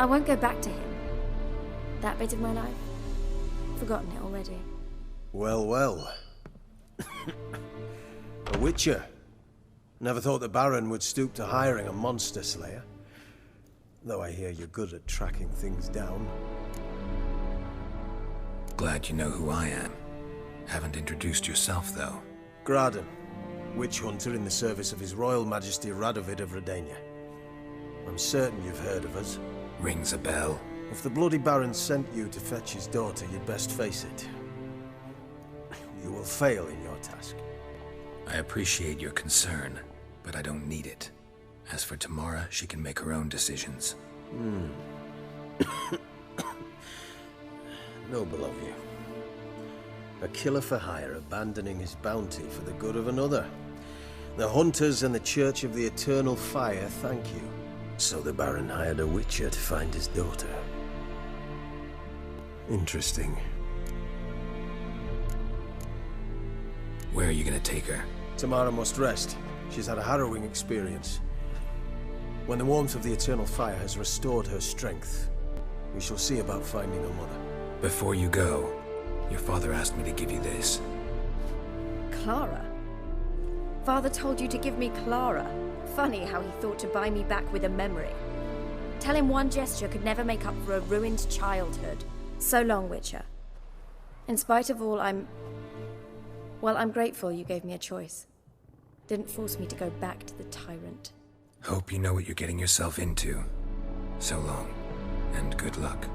I won't go back to him. That bit of my life? Forgotten it already. Well, well. A Witcher. Never thought the Baron would stoop to hiring a monster slayer. Though I hear you're good at tracking things down. Glad you know who I am. Haven't introduced yourself, though. Graden, witch hunter in the service of His Royal Majesty Radovid of Redania. I'm certain you've heard of us. Rings a bell. If the bloody Baron sent you to fetch his daughter, you'd best face it. You will fail in your task. I appreciate your concern, but I don't need it. As for Tamara, she can make her own decisions. Noble of you. A killer for hire abandoning his bounty for the good of another. The hunters and the Church of the Eternal Fire thank you. So the Baron hired a Witcher to find his daughter. Interesting. Where are you gonna take her? Tamara must rest. She's had a harrowing experience. When the warmth of the Eternal Fire has restored her strength, we shall see about finding her mother. Before you go, your father asked me to give you this. Clara? Father told you to give me Clara. Funny how he thought to buy me back with a memory. Tell him one gesture could never make up for a ruined childhood. So long, Witcher. In spite of all, I'm grateful you gave me a choice. Didn't force me to go back to the tyrant. Hope you know what you're getting yourself into. So long, and good luck.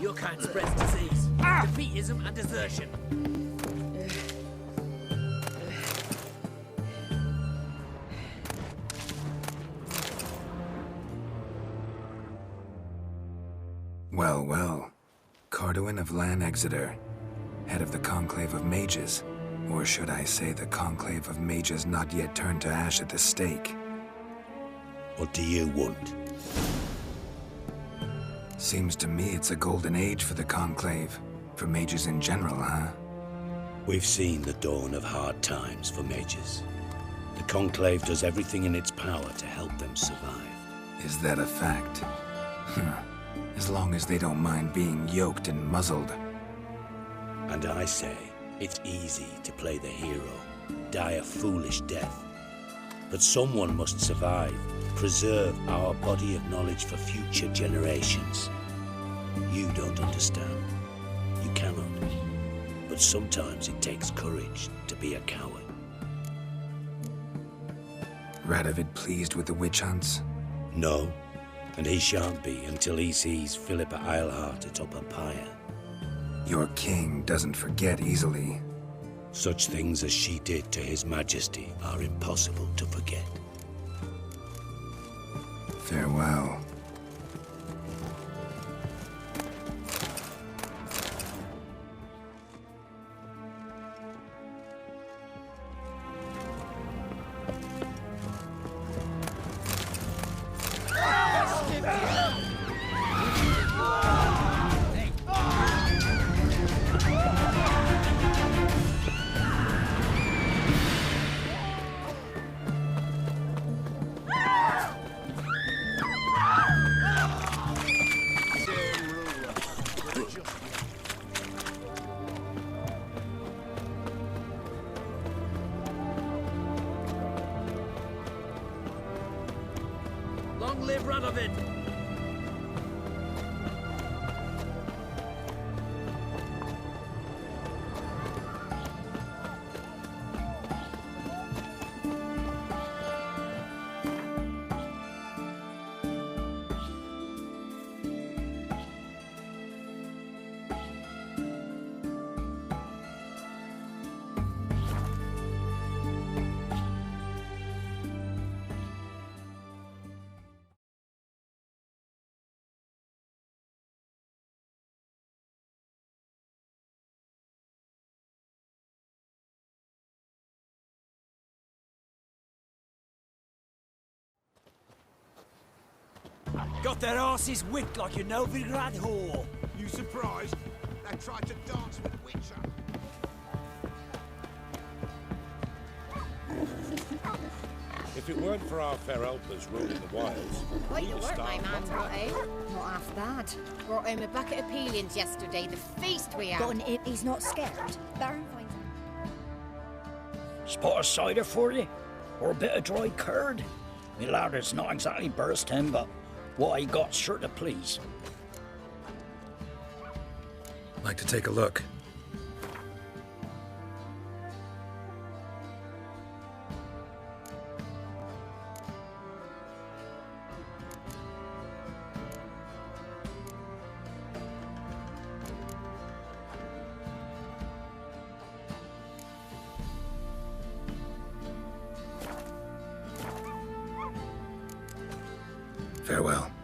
Your kind spreads disease, defeatism and desertion. Well, well. Carduin of Lan Exeter, head of the Conclave of Mages. Or should I say the Conclave of Mages not yet turned to ash at the stake. What do you want? Seems to me it's a golden age for the Conclave. For mages in general, huh? We've seen the dawn of hard times for mages. The Conclave does everything in its power to help them survive. Is that a fact? As long as they don't mind being yoked and muzzled. And I say, it's easy to play the hero, die a foolish death. But someone must survive, preserve our body of knowledge for future generations. You don't understand. You cannot. But sometimes it takes courage to be a coward. Radovid pleased with the witch hunts? No, and he shan't be until he sees Philippa Eilhart atop a pyre. Your king doesn't forget easily. Such things as she did to His Majesty are impossible to forget. Farewell. Long live Radovid! Got their asses whipped like a Novigrad whore. You surprised? They tried to dance with Witcher. If it weren't for our fair helpers roaming the wilds, Quite we the would work my starve man's long got, ago. eh? Not half bad. Brought home a bucket of peelings yesterday. The feast we had. Got an imp, he's not scared. Baron finds Spot of cider for you? Or a bit of dry curd? Me lad, it's not exactly bursting, but what I got's sure to please. Like to take a look. Farewell.